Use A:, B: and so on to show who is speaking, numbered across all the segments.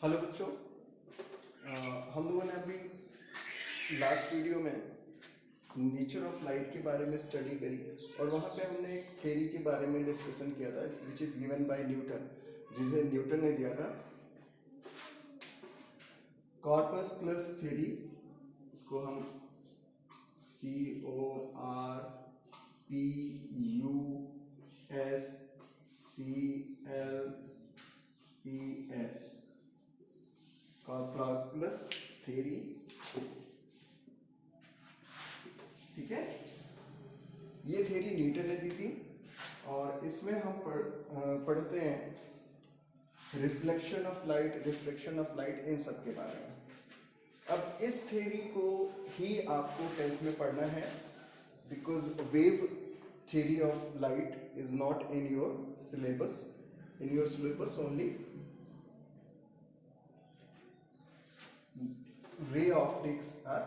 A: Hello बच्चों। हम लोगों ने अभी लास्ट वीडियो में नेचर ऑफ लाइट के बारे में स्टडी करी और वहाँ पे हमने एक थ्योरी के बारे में डिस्कशन किया था which is given by Newton, जिसे न्यूटन ने दिया था कॉर्पस्कुलस थ्योरी। इसको हम CORPUSCLES कॉर्पस्कुलस थ्योरी, ठीक है। ये थ्योरी न्यूटन ने दी थी और इसमें हम पढ़ते हैं reflection of light, reflection of light, इन सब के बारे में। अब इस थ्योरी को ही आपको 10th में पढ़ना है because wave theory of light is not in your syllabus. In your syllabus only ray optics are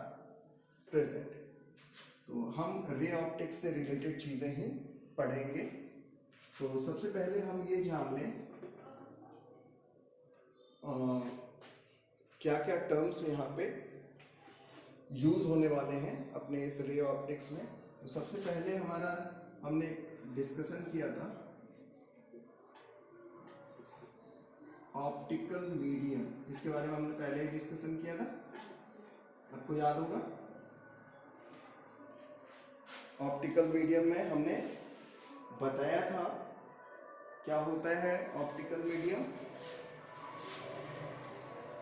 A: present. तो हम रे ऑप्टिक्स से रिलेटेड चीज़ें ही पढ़ेंगे। तो सबसे पहले हम ये जान लें क्या क्या टर्म्स यहाँ पे यूज़ होने वाले हैं अपने इस रे ऑप्टिक्स में। तो सबसे पहले हमने डिस्कशन किया था ऑप्टिकल मीडियम। इसके बारे में हमने पहले ही डिस्कशन किया था, आपको याद होगा। ऑप्टिकल मीडियम में हमने बताया था क्या होता है ऑप्टिकल मीडियम।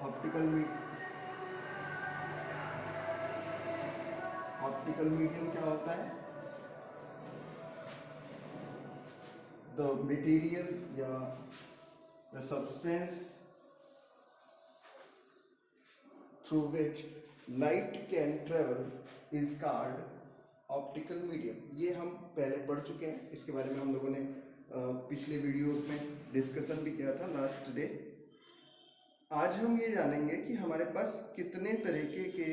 A: ऑप्टिकल मीडियम क्या होता है? द मटेरियल या the substance through which light can travel is called optical medium. ये हम पहले पढ़ चुके हैं, इसके बारे में हम लोगों ने पिछले वीडियोस में डिस्कशन भी किया था लास्ट डे। आज हम ये जानेंगे कि हमारे पास कितने तरीके के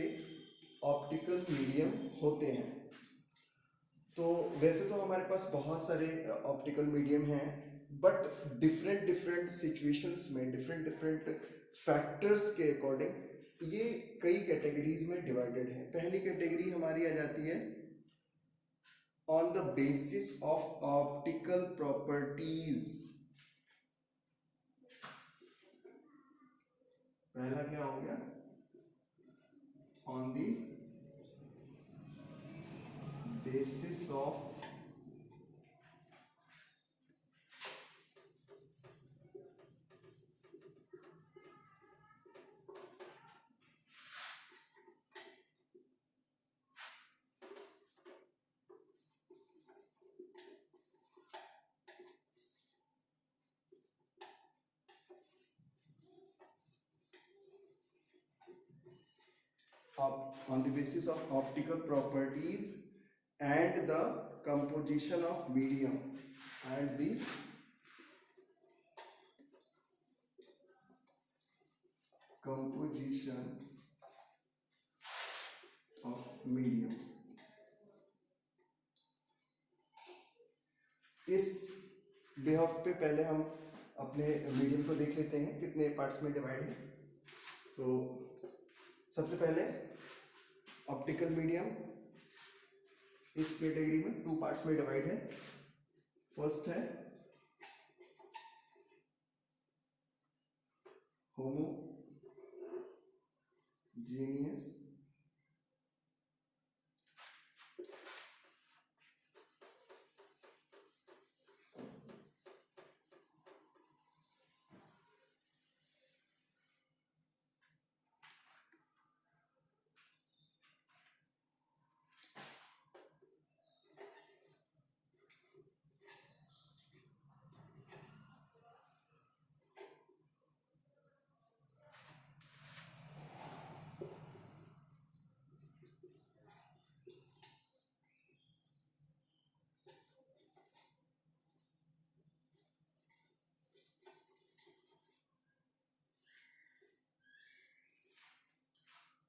A: ऑप्टिकल मीडियम होते हैं। तो वैसे तो हमारे पास बहुत सारे ऑप्टिकल मीडियम हैं, बट डिफरेंट डिफरेंट सिचुएशंस में डिफरेंट डिफरेंट फैक्टर्स के अकॉर्डिंग ये कई कैटेगरीज में डिवाइडेड है। पहली कैटेगरी हमारी आ जाती है on the basis of optical properties. पहला क्या हो गया? On the basis of optical properties and the composition of medium and the composition of medium। इस बेहफ पे पहले हम अपने मीडियम को देख लेते हैं कितने पार्ट्स में डिवाइड है। तो सबसे पहले ऑप्टिकल मीडियम इस कैटेगरी में 2 पार्ट्स में डिवाइड है। फर्स्ट है homogeneous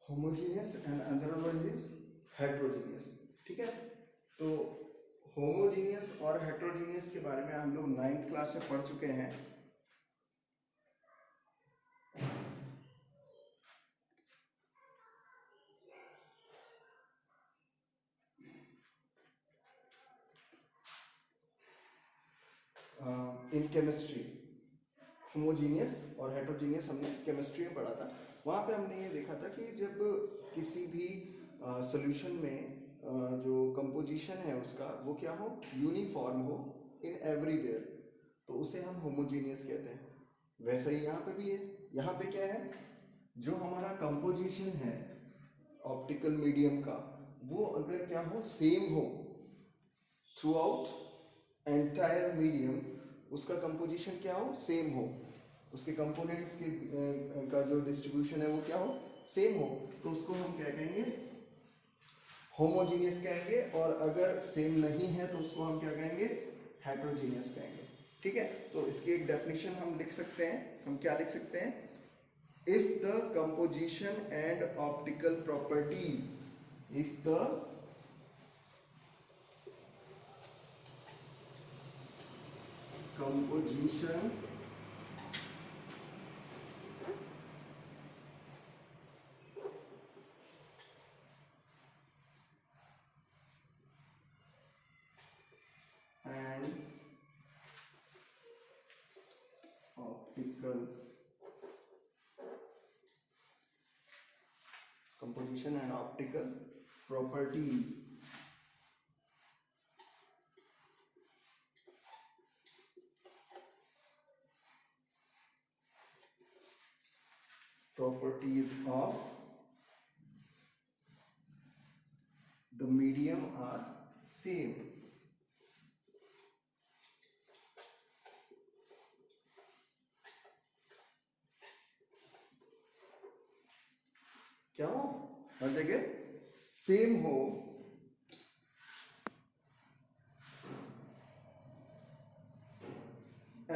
A: homogeneous and other one is heterogeneous. ठीक है, तो होमोजीनियस और हेट्रोजीनियस के बारे में हम लोग 9th क्लास में पढ़ चुके हैं। इन केमिस्ट्री, होमोजीनियस और हेट्रोजीनियस हमने केमिस्ट्री में पढ़ा था। वहाँ पे हमने ये देखा था कि जब किसी भी सॉल्यूशन में जो कंपोजिशन है उसका वो क्या हो, यूनिफॉर्म हो इन एवरीवेयर, तो उसे हम होमोजीनियस कहते हैं। वैसे ही यहाँ पे भी है। यहाँ पे क्या है, जो हमारा कंपोजिशन है ऑप्टिकल मीडियम का, वो अगर क्या हो, सेम हो थ्रू आउट एंटायर मीडियम, उसका कंपोजिशन क्या हो, सेम हो, उसके कंपोनेंट्स के का जो डिस्ट्रीब्यूशन है वो क्या हो, सेम हो, तो उसको हम क्या कहेंगे, होमोजीनियस कहेंगे। और अगर सेम नहीं है तो उसको हम क्या कहेंगे, हेट्रोजीनियस कहेंगे। ठीक है, तो इसकी एक डेफिनेशन हम लिख सकते हैं। हम क्या लिख सकते हैं, if the composition and optical properties, if the composition and optical properties of the medium are same, क्या हो, हर जगह सेम हो,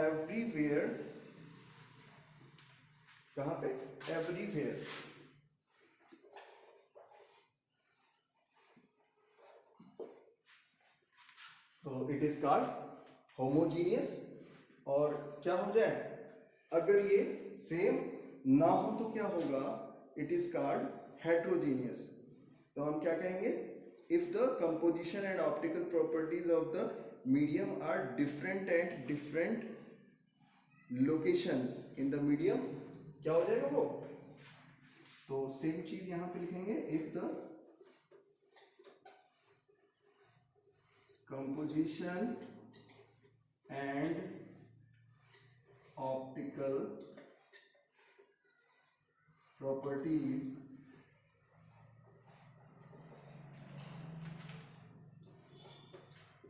A: एवरीवेयर, कहाँ पे, एवरीवेयर, तो इट इज कॉल्ड होमोजीनियस। और क्या हो जाए, अगर ये सेम ना हो तो क्या होगा, इट इज कॉल्ड हेट्रोजीनियस। तो हम क्या कहेंगे, if the composition and optical properties of the medium are different at different locations in the medium, क्या हो जाएगा वो, तो सेम चीज यहां पे लिखेंगे, if the composition and optical properties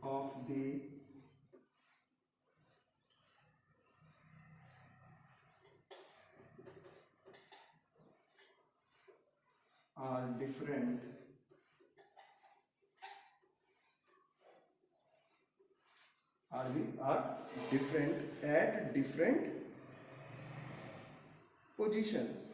A: of the are different are different at different positions.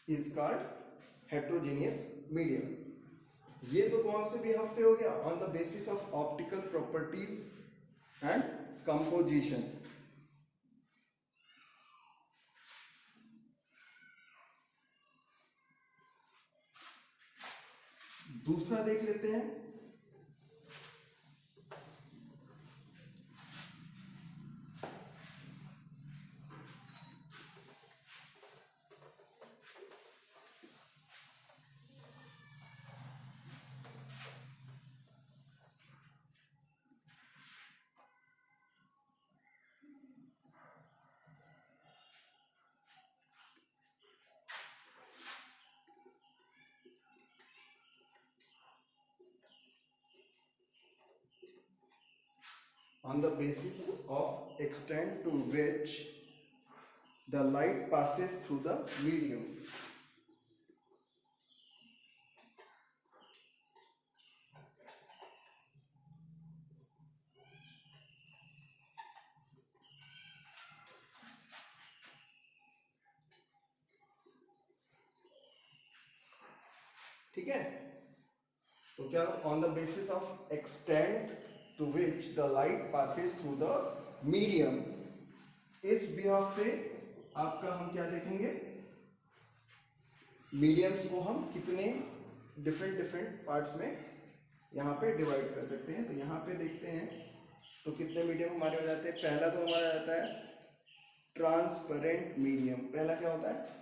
A: Is called heterogeneous medium. ये तो कौन से भी हफ्ते हो गया, on the basis of optical properties and composition. दूसरा देख लेते हैं, on the basis of extent to which the light passes through the medium. ठीक है। तो क्या, on the basis of extent to which the light passes through the medium, इस behalf पे आपका हम क्या देखेंगे, मीडियम्स को हम कितने डिफरेंट डिफरेंट पार्ट्स में यहाँ पे डिवाइड कर सकते हैं। तो यहाँ पे देखते हैं तो कितने मीडियम हमारे हो जाते हैं। पहला तो हमारा जाता है ट्रांसपेरेंट मीडियम। पहला क्या होता है,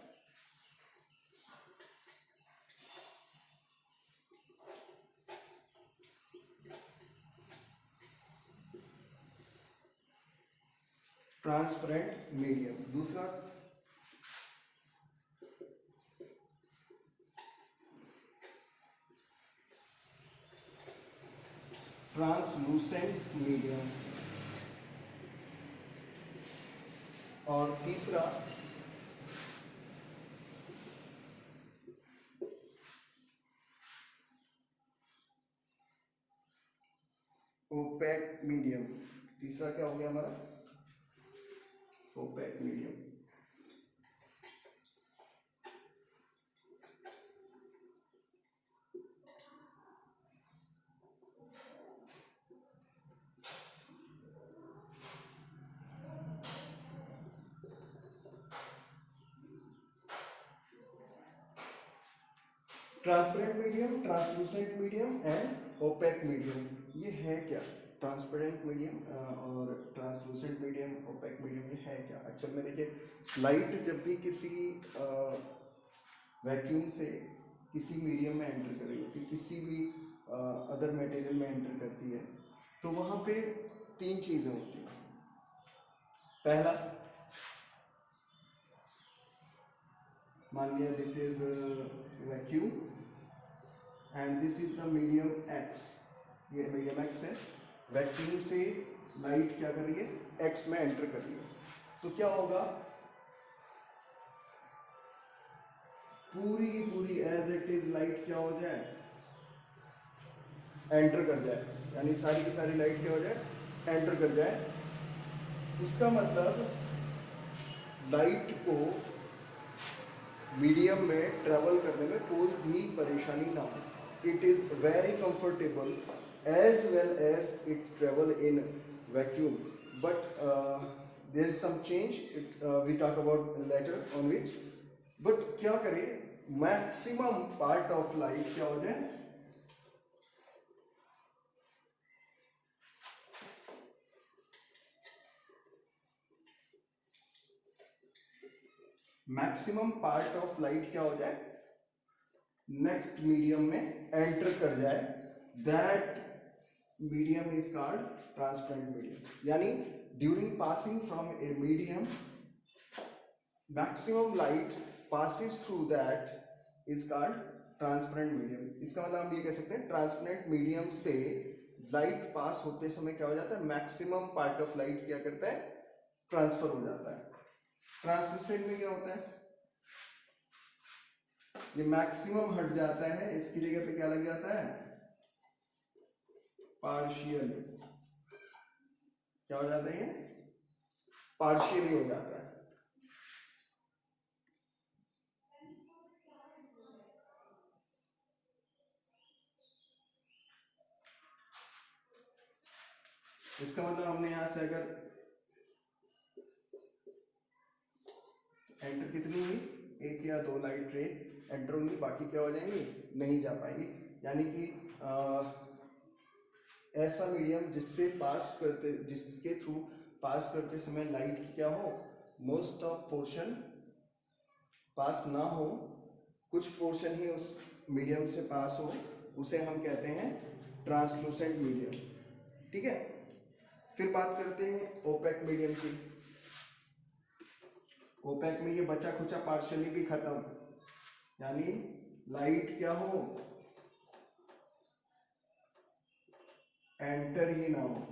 A: ट्रांसपेरेंट मीडियम। दूसरा ट्रांसलूसेंट मीडियम। और तीसरा ओपेक मीडियम। तीसरा क्या हो गया हमारा, opaque medium. Transparent medium, translucent medium and opaque medium, ये है क्या, ट्रांसपेरेंट मीडियम और ट्रांसलूसेंट मीडियम, ओपेक मीडियम, ये है क्या। एक्चुअल में देखिए, लाइट जब भी किसी वैक्यूम से किसी मीडियम में एंटर कर रही होती है, किसी भी अदर मटेरियल में एंटर करती है, तो वहाँ पे तीन चीज़ें होती हैं। पहला, मान लिया this is vacuum and this is the medium x, ये मीडियम एक्स है। वैक्यूम से लाइट क्या कर रही है, एक्स में एंटर कर रही है। तो क्या होगा, पूरी की पूरी एज इट इज लाइट क्या हो जाए, एंटर कर जाए, यानी सारी की सारी लाइट क्या हो जाए, एंटर कर जाए। इसका मतलब लाइट को मीडियम में ट्रेवल करने में कोई भी परेशानी ना हो। It is very comfortable as well as it travel in vacuum, but there is some change, we talk about later on which. But क्या करें, मैक्सिमम पार्ट ऑफ लाइट क्या हो जाए, मैक्सिमम पार्ट ऑफ लाइट क्या हो जाए, next medium में enter कर जाए। That medium is called transparent medium. यानी during passing from a medium, maximum light passes through that is called transparent medium. इसका मतलब हम ये कह सकते हैं, ट्रांसपेरेंट मीडियम से लाइट पास होते समय क्या हो जाता है, मैक्सिमम पार्ट ऑफ लाइट क्या करता है, ट्रांसफर हो जाता है। ट्रांसलूसेंट में क्या होता है, ये मैक्सिमम हट जाता है, इसकी जगह पे क्या लग जाता है, पार्शियली। क्या हो जाता है, ये पार्शियली हो जाता है। इसका मतलब हमने यहां से अगर एंटर कितनी हुई, एक या दो लाइट रे एंटर होंगी, बाकी क्या हो जाएंगी, नहीं जा पाएंगी। यानी कि ऐसा मीडियम जिससे पास करते, जिसके थ्रू पास करते समय लाइट क्या हो, मोस्ट ऑफ पोर्शन पास ना हो, कुछ पोर्शन ही उस मीडियम से पास हो, उसे हम कहते हैं ट्रांसलूसेंट मीडियम। ठीक है। फिर बात करते हैं ओपेक मीडियम की। ओपेक में ये बचा खुचा पार्शियली भी खत्म, यानी लाइट क्या हो, एंटर ही ना हो।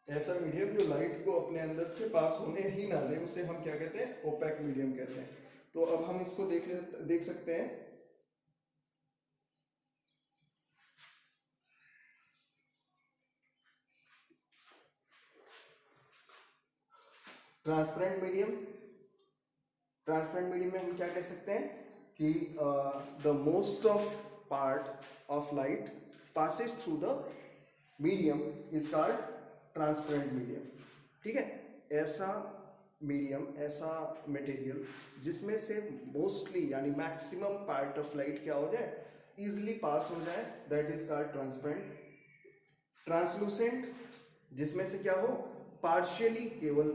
A: ऐसा मीडियम जो लाइट को अपने अंदर से पास होने ही ना दे, उसे हम क्या कहते हैं, ओपेक मीडियम कहते हैं। तो अब हम इसको देख सकते हैं। ट्रांसपेरेंट मीडियम, ट्रांसपेरेंट मीडियम में हम क्या कह सकते हैं, कि the most of part of light passes through the medium is called transparent medium. ठीक है, ऐसा मीडियम, ऐसा मटेरियल जिसमें से मोस्टली यानी मैक्सिमम पार्ट ऑफ लाइट क्या हो जाए, इजिली पास हो जाए, that is called transparent. Translucent जिसमें से क्या हो, पार्शियली केवल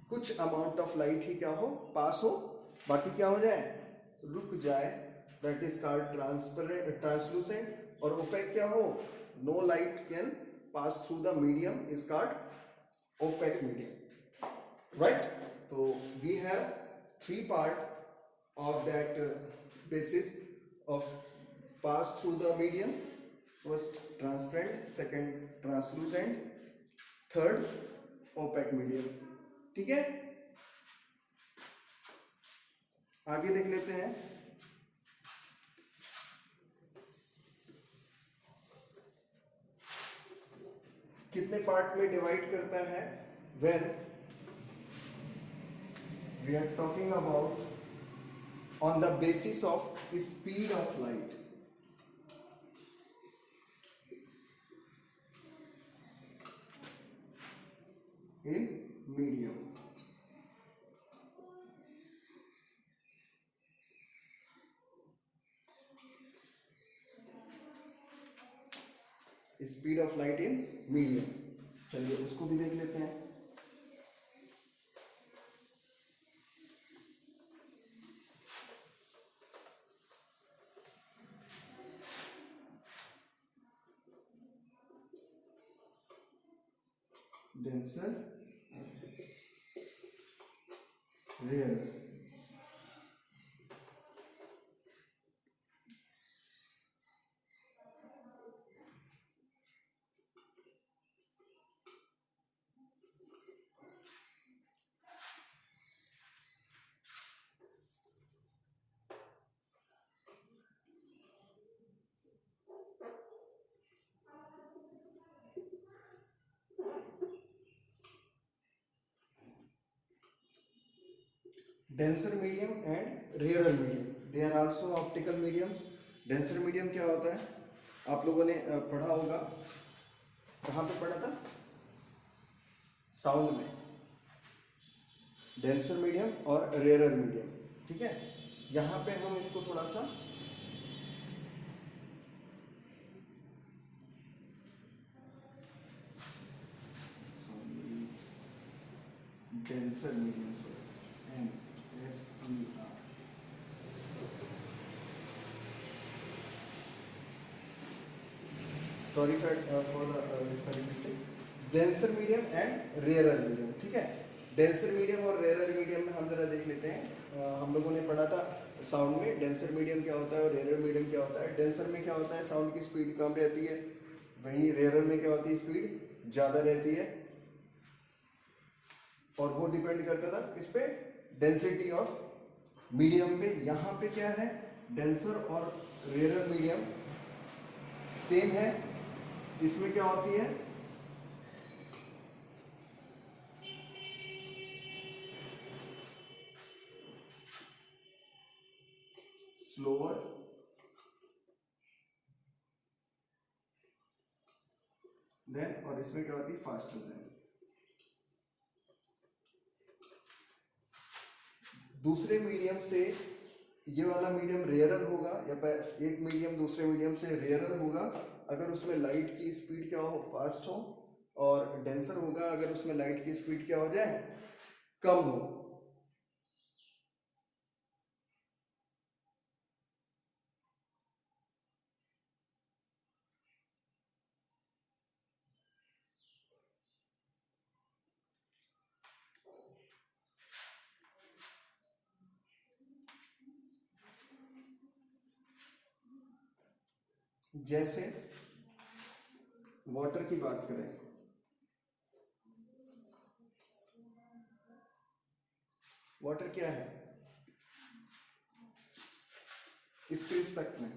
A: कुछ अमाउंट ऑफ लाइट ही क्या हो, पास हो, बाकी क्या हो जाए, रुक जाए, that is called transparent translucent. और ओपेक क्या हो, no light can pass through the medium is called opaque medium. Right, तो we have three part of that basis of pass through the medium. First transparent, second translucent, third opaque medium. ठीक है, आगे देख लेते हैं. कितने part में divide करता है, when we are talking about on the basis of speed of light. In medium, speed of light in medium. चलिए उसको भी देख लेते हैं. Denser, rare. Denser medium and rare medium, they are also optical mediums. Denser medium क्या होता है, आप लोगों ने पढ़ा होगा, कहाँ पे पढ़ा था, साउंड में. डेंसर मीडियम और रेयर मीडियम. ठीक है, यहाँ पे हम इसको थोड़ा सा denser medium, MSER. Sorry for the spelling mistake. Denser medium and rare medium. ठीक है, डेंसर मीडियम और रेयर मीडियम में हम जरा देख लेते हैं. हम लोगों ने पढ़ा था साउंड में डेंसर मीडियम क्या होता है और रेयर मीडियम क्या होता है. डेंसर में क्या होता है, साउंड की स्पीड कम रहती है, वहीं रेयर में क्या होती है, स्पीड ज़्यादा रहती है. और वो डिपेंड करता था किस पे, डेंसिटी ऑफ मीडियम पे. यहाँ पे क्या है, डेंसर और रेयर मीडियम सेम है. इसमें क्या होती है, स्लोअर देन, और इसमें क्या होती है, फास्टर देन. दूसरे मीडियम से ये वाला मीडियम रेयरर होगा, या एक मीडियम दूसरे मीडियम से रेयरर होगा अगर उसमें लाइट की स्पीड क्या हो, फास्ट हो. और डेंसर होगा अगर उसमें लाइट की स्पीड क्या हो जाए, कम हो. जैसे वाटर की बात करें, वाटर क्या है इसके रिस्पेक्ट में,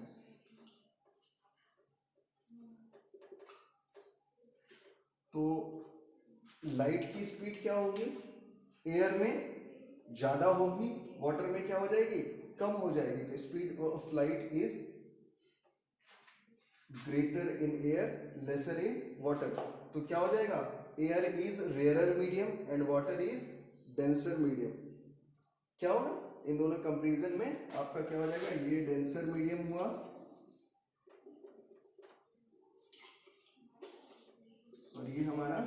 A: तो लाइट की स्पीड क्या होगी, एयर में ज़्यादा होगी, वाटर में क्या हो जाएगी, कम हो जाएगी, तो speed of light is greater in air lesser in water. तो क्या हो जाएगा, air is rarer medium and water is denser medium. क्या होगा इन दोनों कंपैरिजन में, आपका क्या हो जाएगा, ये डेंसर मीडियम हुआ और ये हमारा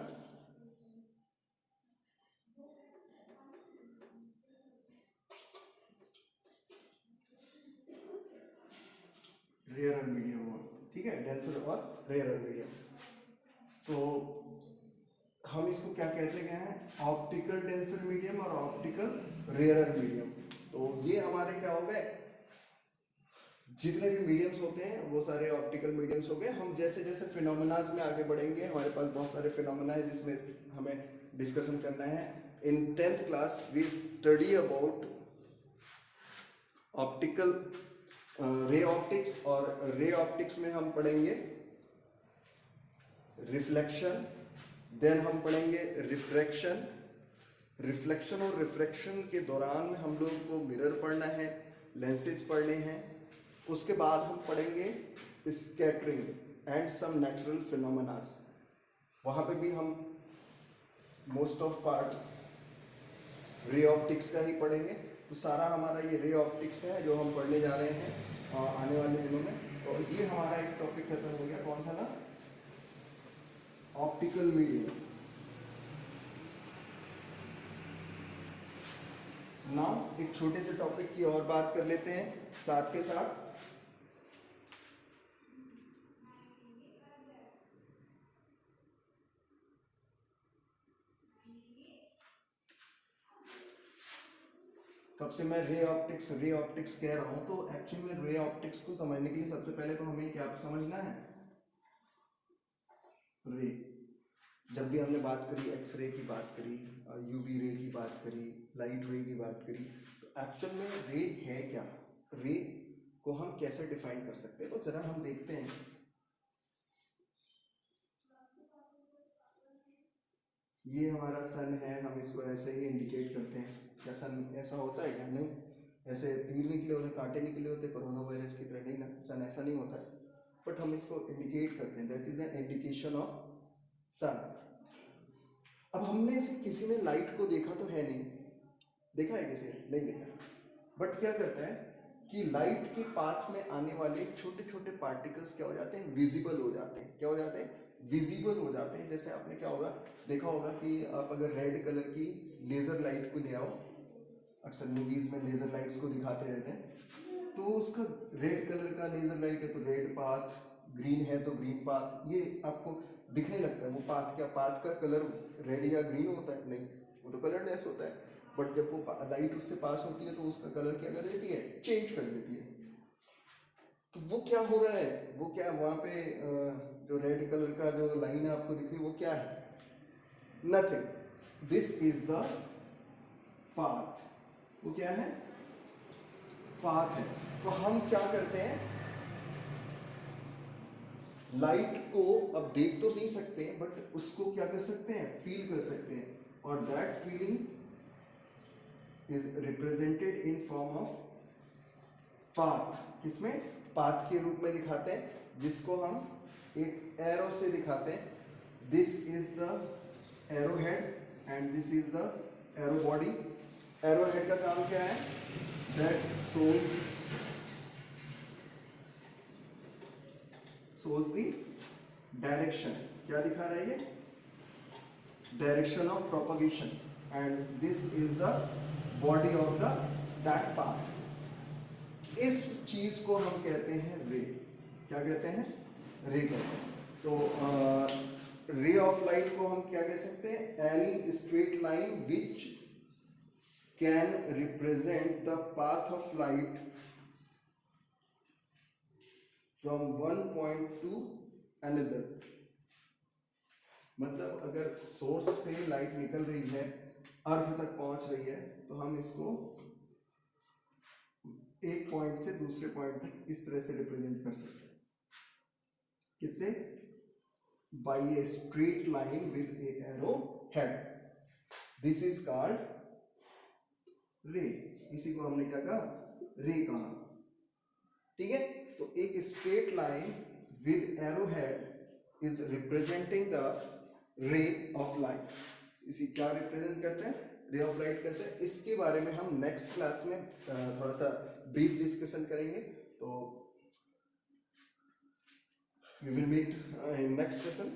A: रेयरर मीडियम हुआ। ठीक है, डेंसर और रेयरर मीडियम। तो हम इसको क्या कहते हैं, ऑप्टिकल डेंसर मीडियम और ऑप्टिकल रेयरर मीडियम। तो ये हमारे क्या हो गए, जितने भी मीडियम्स होते हैं वो सारे ऑप्टिकल मीडियम्स हो गए। हम जैसे जैसे फिनोमेनाज में आगे बढ़ेंगे, हमारे पास बहुत सारे फिनोमेना है जिसमें हमें डिस्कशन करना है। In 10th class we study about optical ray optics, और रे ऑप्टिक्स में हम पढ़ेंगे रिफ्लेक्शन, देन हम पढ़ेंगे रिफ्रैक्शन। रिफ्लेक्शन और रिफ्रैक्शन के दौरान में हम लोग को मिरर पढ़ना है, लेंसेज पढ़ने हैं। उसके बाद हम पढ़ेंगे स्कैटरिंग एंड सम नेचुरल फिनोमेनाज। वहाँ पे भी हम most of part ray optics का ही पढ़ेंगे। तो सारा हमारा ये रे ऑप्टिक्स है जो हम पढ़ने जा रहे हैं आने वाले दिनों में। तो ये हमारा एक टॉपिक खत्म हो गया, कौन सा ना, ऑप्टिकल मीडियम। नाउ एक छोटे से टॉपिक की और बात कर लेते हैं साथ के साथ। कब से मैं रे ऑप्टिक्स कह रहा हूं, तो एक्चुअली में रे ऑप्टिक्स को समझने के लिए सबसे पहले तो हमें क्या समझना है, रे। जब भी हमने बात करी, एक्सरे की बात करी, यूवी रे की बात करी, लाइट रे की बात करी, तो एक्चुअल में रे है क्या, रे को हम कैसे डिफाइन कर सकते हैं। तो जरा हम देखते हैं। ये हमारा सन है, हम इसको ऐसे ही इंडिकेट करते हैं। क्या सन ऐसा होता है क्या, नहीं, ऐसे तीर निकले होते, कांटे निकले होते कोरोना वायरस की तरह, नहीं ना, सन ऐसा नहीं होता है। बट हम इसको इंडिकेट करते हैं, that is the indication of sun. अब हमने से किसी ने लाइट को देखा तो है नहीं, देखा है किसी ने, नहीं देखा। बट क्या करता है कि लाइट के पाथ में आने वाले छोटे छोटे पार्टिकल्स क्या हो जाते हैं, विजिबल हो जाते हैं। क्या हो जाते हैं, विजिबल हो जाते हैं। जैसे आपने क्या होगा देखा होगा कि आप अगर रेड कलर की लेजर लाइट को ले आओ, अक्सर मूवीज में लेजर लाइट्स को दिखाते रहते हैं, तो उसका रेड कलर का लेजर लाइट है तो रेड पाथ, ग्रीन है तो ग्रीन पाथ, ये आपको दिखने लगता है। वो पाथ क्या, पाथ का कलर रेड या ग्रीन होता है, नहीं, वो तो कलरलेस होता है। बट जब वो लाइट उससे पास होती है तो उसका कलर क्या कर देती है, चेंज कर देती है। तो वो क्या हो रहा है, वो क्या वहाँ पे जो रेड कलर का जो लाइन आपको दिख रही है वो क्या है, nothing, this is the path. वो क्या है, पाथ है। तो हम क्या करते हैं, लाइट को अब देख तो नहीं सकते बट उसको क्या कर सकते हैं, फील कर सकते हैं। और that feeling is represented in form of path. किसमें, पाथ के रूप में दिखाते हैं, जिसको हम एक एरो से दिखाते हैं। This is the arrow head and this is the arrow body. Arrow head का काम क्या है, दैट shows द डायरेक्शन। क्या दिखा रहा है ये, direction of propagation, and this is the body of the that path. इस चीज को हम कहते हैं रे। क्या कहते हैं, रे कहते हैं। तो रे ऑफ लाइट को हम क्या कह सकते हैं, any straight line which can represent the path of light from one point two another. मतलब अगर सोर्स से लाइट निकल रही है, अर्थ तक पहुंच रही है, तो हम इसको एक पॉइंट से दूसरे पॉइंट तक इस तरह से रिप्रेजेंट कर सकते हैं। किससे, by a straight line with a arrow head. This is called ray. इसी को हमने क्या कहा, रे का नाम। ठीक है, तो एक straight line with arrow head is representing the ray of light. इसी क्या रिप्रेजेंट करते हैं, रे ऑफ लाइट करते हैं। इसके बारे में हम नेक्स्ट क्लास में थोड़ा सा ब्रीफ डिस्कशन करेंगे। तो we will meet in next session.